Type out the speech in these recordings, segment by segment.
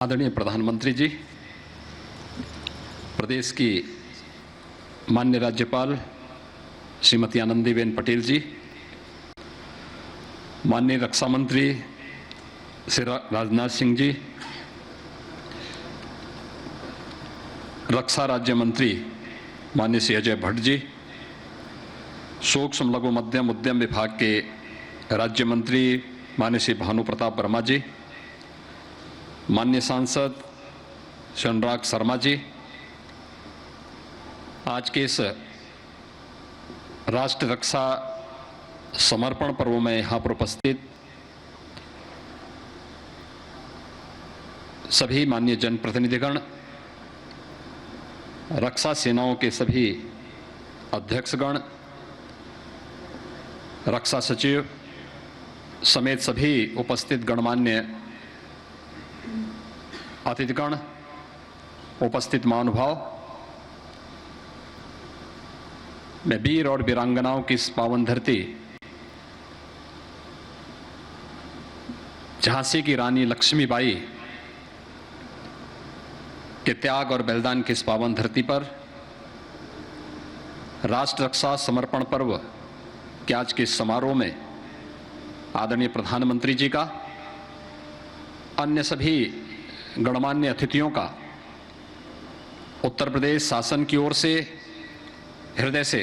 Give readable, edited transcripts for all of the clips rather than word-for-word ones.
आदरणीय प्रधानमंत्री जी, प्रदेश की माननीय राज्यपाल श्रीमती आनंदीबेन पटेल जी, माननीय रक्षा मंत्री श्री राजनाथ सिंह जी, रक्षा राज्य मंत्री माननीय श्री अजय भट्ट जी, सूक्ष्म लघु मध्यम उद्यम विभाग के राज्य मंत्री माननीय श्री भानु प्रताप वर्मा जी, माननीय सांसद श्री अनुराग शर्मा जी, आज के इस राष्ट्र रक्षा समर्पण पर्व में यहाँ पर उपस्थित सभी माननीय जनप्रतिनिधिगण, रक्षा सेनाओं के सभी अध्यक्षगण, रक्षा सचिव समेत सभी उपस्थित गणमान्य अतिथिगण, उपस्थित महानुभाव, मैं वीर और वीरांगनाओं की इस पावन धरती झांसी की रानी लक्ष्मीबाई के त्याग और बलिदान की इस पावन धरती पर राष्ट्र रक्षा समर्पण पर्व के आज के समारोह में आदरणीय प्रधानमंत्री जी का, अन्य सभी गणमान्य अतिथियों का उत्तर प्रदेश शासन की ओर से हृदय से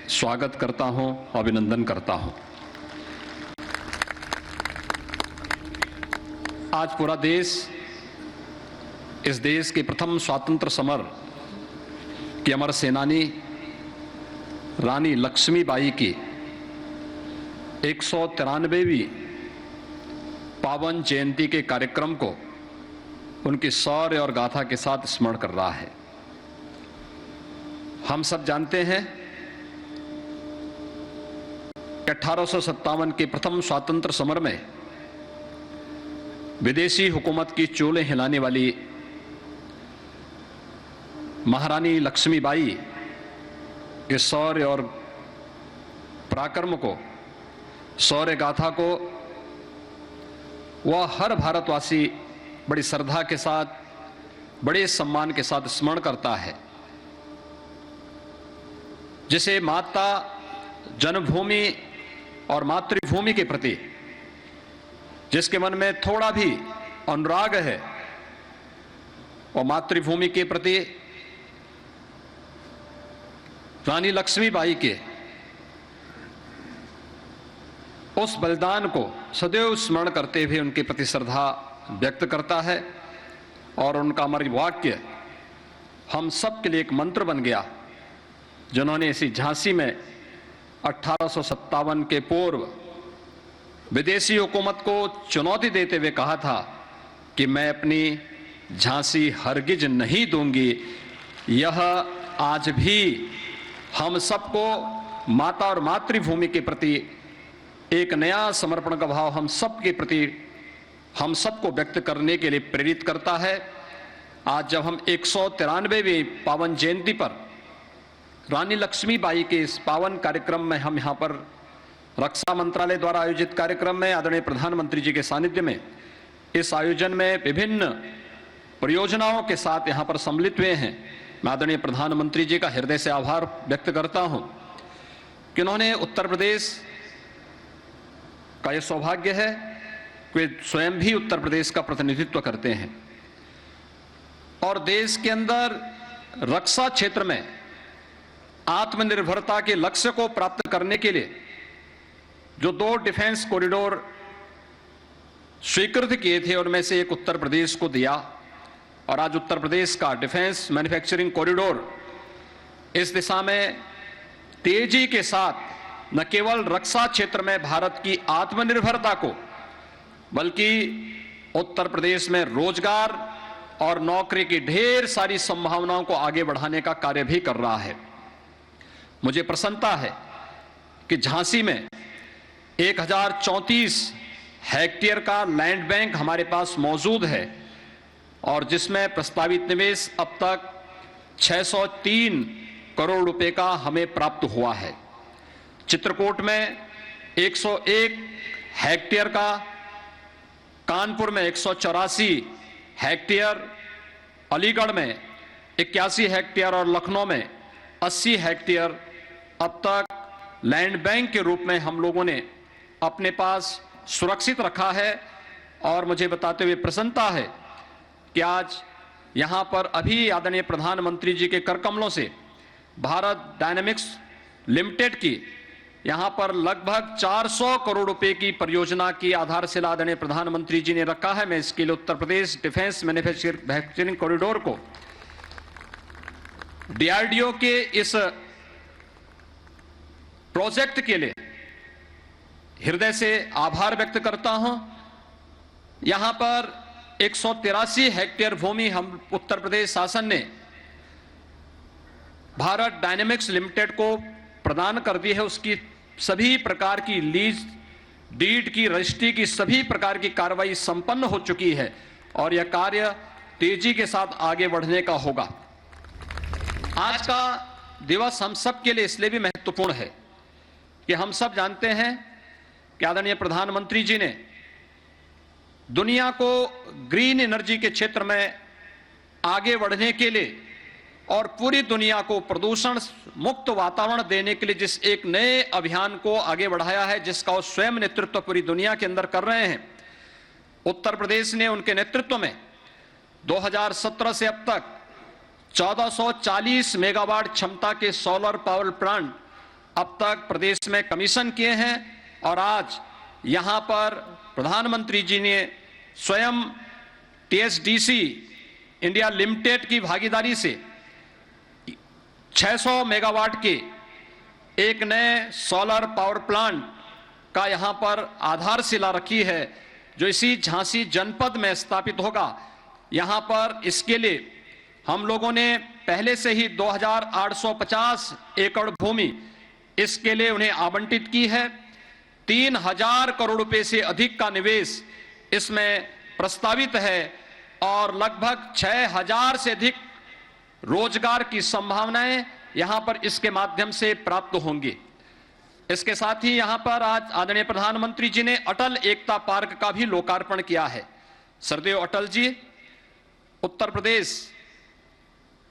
स्वागत करता हूं, अभिनंदन करता हूं। आज पूरा देश इस देश के प्रथम स्वतंत्र समर की अमर सेनानी रानी लक्ष्मीबाई की 193वीं पावन जयंती के कार्यक्रम को उनकी शौर्य और गाथा के साथ स्मरण कर रहा है। हम सब जानते हैं कि 1857 के प्रथम स्वातंत्र समर में विदेशी हुकूमत की चोलें हिलाने वाली महारानी लक्ष्मीबाई के शौर्य और पराक्रम को, शौर्य गाथा को वह हर भारतवासी बड़ी श्रद्धा के साथ, बड़े सम्मान के साथ स्मरण करता है। जिसे माता जन्मभूमि और मातृभूमि के प्रति जिसके मन में थोड़ा भी अनुराग है, और मातृभूमि के प्रति रानी लक्ष्मीबाई के उस बलिदान को सदैव स्मरण करते हुए उनके प्रति श्रद्धा व्यक्त करता है। और उनका अमर वाक्य हम सब के लिए एक मंत्र बन गया, जिन्होंने इसी झांसी में 1857 के पूर्व विदेशी हुकूमत को चुनौती देते हुए कहा था कि मैं अपनी झांसी हरगिज नहीं दूंगी। यह आज भी हम सबको माता और मातृभूमि के प्रति एक नया समर्पण का भाव हम सबके प्रति, हम सबको व्यक्त करने के लिए प्रेरित करता है। आज जब हम 193वीं पावन जयंती पर रानी लक्ष्मीबाई के इस पावन कार्यक्रम में हम यहाँ पर रक्षा मंत्रालय द्वारा आयोजित कार्यक्रम में आदरणीय प्रधानमंत्री जी के सानिध्य में इस आयोजन में विभिन्न परियोजनाओं के साथ यहाँ पर सम्मिलित हुए हैं, मैं आदरणीय प्रधानमंत्री जी का हृदय से आभार व्यक्त करता हूँ कि उन्होंने उत्तर प्रदेश का यह सौभाग्य है, वे स्वयं भी उत्तर प्रदेश का प्रतिनिधित्व करते हैं और देश के अंदर रक्षा क्षेत्र में आत्मनिर्भरता के लक्ष्य को प्राप्त करने के लिए जो 2 डिफेंस कॉरिडोर स्वीकृत किए थे, उनमें से एक उत्तर प्रदेश को दिया। और आज उत्तर प्रदेश का डिफेंस मैन्युफैक्चरिंग कॉरिडोर इस दिशा में तेजी के साथ न केवल रक्षा क्षेत्र में भारत की आत्मनिर्भरता को, बल्कि उत्तर प्रदेश में रोजगार और नौकरी की ढेर सारी संभावनाओं को आगे बढ़ाने का कार्य भी कर रहा है। मुझे प्रसन्नता है कि झांसी में 1034 हेक्टेयर का लैंड बैंक हमारे पास मौजूद है और जिसमें प्रस्तावित निवेश अब तक 603 करोड़ रुपए का हमें प्राप्त हुआ है। चित्रकूट में 101 हेक्टेयर का, कानपुर में 184 हेक्टेयर, अलीगढ़ में 81 हेक्टेयर और लखनऊ में 80 हेक्टेयर अब तक लैंड बैंक के रूप में हम लोगों ने अपने पास सुरक्षित रखा है। और मुझे बताते हुए प्रसन्नता है कि आज यहां पर अभी आदरणीय प्रधानमंत्री जी के कर कमलों से भारत डायनेमिक्स लिमिटेड की यहां पर लगभग 400 करोड़ रुपए की परियोजना की आधारशिला आदरणीय प्रधानमंत्री जी ने रखा है। मैं इसके लिए Uttar Pradesh defence manufacturing corridor को डीआरडीओ के इस प्रोजेक्ट के लिए हृदय से आभार व्यक्त करता हूं। यहां पर 183 हेक्टेयर भूमि हम उत्तर प्रदेश शासन ने भारत डायनेमिक्स लिमिटेड को प्रदान कर दी है। उसकी सभी प्रकार की लीज डीड की रजिस्ट्री की सभी प्रकार की कार्रवाई संपन्न हो चुकी है और यह कार्य तेजी के साथ आगे बढ़ने का होगा। आज का दिवस हम सब के लिए इसलिए भी महत्वपूर्ण है कि हम सब जानते हैं कि आदरणीय प्रधानमंत्री जी ने दुनिया को ग्रीन एनर्जी के क्षेत्र में आगे बढ़ने के लिए और पूरी दुनिया को प्रदूषण मुक्त वातावरण देने के लिए जिस एक नए अभियान को आगे बढ़ाया है, जिसका वो स्वयं नेतृत्व पूरी दुनिया के अंदर कर रहे हैं। उत्तर प्रदेश ने उनके नेतृत्व में 2017 से अब तक 1440 मेगावाट क्षमता के सोलर पावर प्लांट अब तक प्रदेश में कमीशन किए हैं और आज यहां पर प्रधानमंत्री जी ने स्वयं टीएसडीसी इंडिया लिमिटेड की भागीदारी से 600 मेगावाट के एक नए सोलर पावर प्लांट का यहां पर आधारशिला रखी है, जो इसी झांसी जनपद में स्थापित होगा। यहां पर इसके लिए हम लोगों ने पहले से ही 2850 एकड़ भूमि इसके लिए उन्हें आवंटित की है। 3000 करोड़ रुपए से अधिक का निवेश इसमें प्रस्तावित है और लगभग 6000 से अधिक रोजगार की संभावनाएं यहां पर इसके माध्यम से प्राप्त होंगी। इसके साथ ही यहां पर आज आदरणीय प्रधानमंत्री जी ने अटल एकता पार्क का भी लोकार्पण किया है। सरदेव अटल जी उत्तर प्रदेश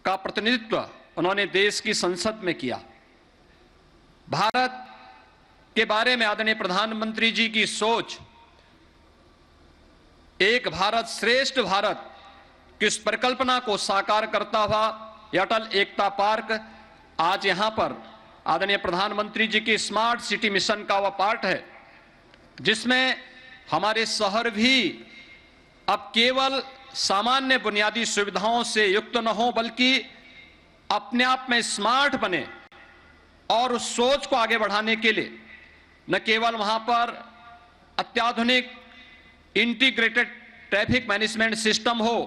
का प्रतिनिधित्व उन्होंने देश की संसद में किया। भारत के बारे में आदरणीय प्रधानमंत्री जी की सोच एक भारत श्रेष्ठ भारत की इस परिकल्पना को साकार करता हुआ यह अटल एकता पार्क आज यहां पर आदरणीय प्रधानमंत्री जी की स्मार्ट सिटी मिशन का वह पार्ट है, जिसमें हमारे शहर भी अब केवल सामान्य बुनियादी सुविधाओं से युक्त न हो, बल्कि अपने आप में स्मार्ट बने और उस सोच को आगे बढ़ाने के लिए न केवल वहां पर अत्याधुनिक इंटीग्रेटेड ट्रैफिक मैनेजमेंट सिस्टम हो,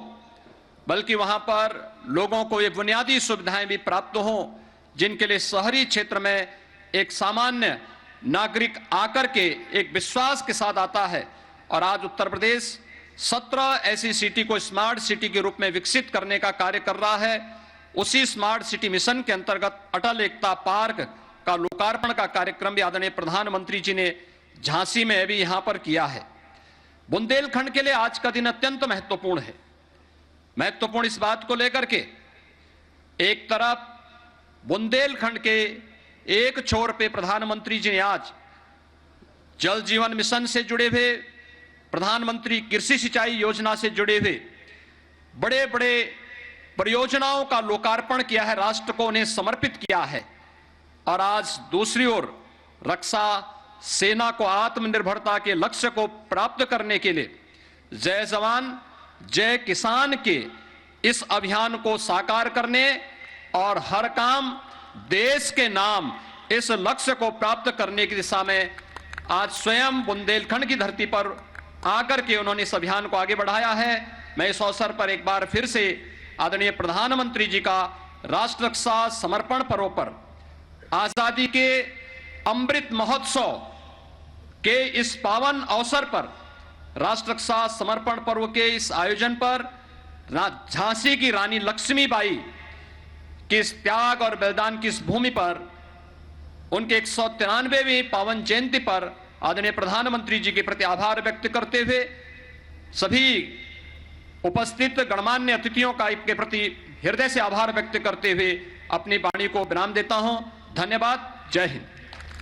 बल्कि वहां पर लोगों को ये बुनियादी सुविधाएं भी प्राप्त हों, जिनके लिए शहरी क्षेत्र में एक सामान्य नागरिक आकर के एक विश्वास के साथ आता है। और आज उत्तर प्रदेश 17 ऐसी सिटी को स्मार्ट सिटी के रूप में विकसित करने का कार्य कर रहा है। उसी स्मार्ट सिटी मिशन के अंतर्गत अटल एकता पार्क का लोकार्पण का कार्यक्रम भी आदरणीय प्रधानमंत्री जी ने झांसी में भी यहां पर किया है। बुंदेलखंड के लिए आज का दिन अत्यंत महत्वपूर्ण है। महत्वपूर्ण इस बात को लेकर के एक तरफ बुंदेलखंड के एक छोर पे प्रधानमंत्री जी ने आज जल जीवन मिशन से जुड़े हुए, प्रधानमंत्री कृषि सिंचाई योजना से जुड़े हुए बड़े बड़े परियोजनाओं का लोकार्पण किया है, राष्ट्र को उन्हें समर्पित किया है। और आज दूसरी ओर रक्षा सेना को आत्मनिर्भरता के लक्ष्य को प्राप्त करने के लिए जय जवान जय किसान के इस अभियान को साकार करने और हर काम देश के नाम इस लक्ष्य को प्राप्त करने की दिशा में आज स्वयं बुंदेलखंड की धरती पर आकर के उन्होंने इस अभियान को आगे बढ़ाया है। मैं इस अवसर पर एक बार फिर से आदरणीय प्रधानमंत्री जी का राष्ट्र रक्षा समर्पण पर्व पर, आजादी के अमृत महोत्सव के इस पावन अवसर पर, राष्ट्र रक्षा समर्पण पर्व के इस आयोजन पर झांसी की रानी लक्ष्मीबाई के इस त्याग और बलिदान की इस भूमि पर उनके 193वीं पावन जयंती पर आदरणीय प्रधानमंत्री जी के प्रति आभार व्यक्त करते हुए सभी उपस्थित गणमान्य अतिथियों का के प्रति हृदय से आभार व्यक्त करते हुए अपनी वाणी को विराम देता हूं। धन्यवाद। जय हिंद।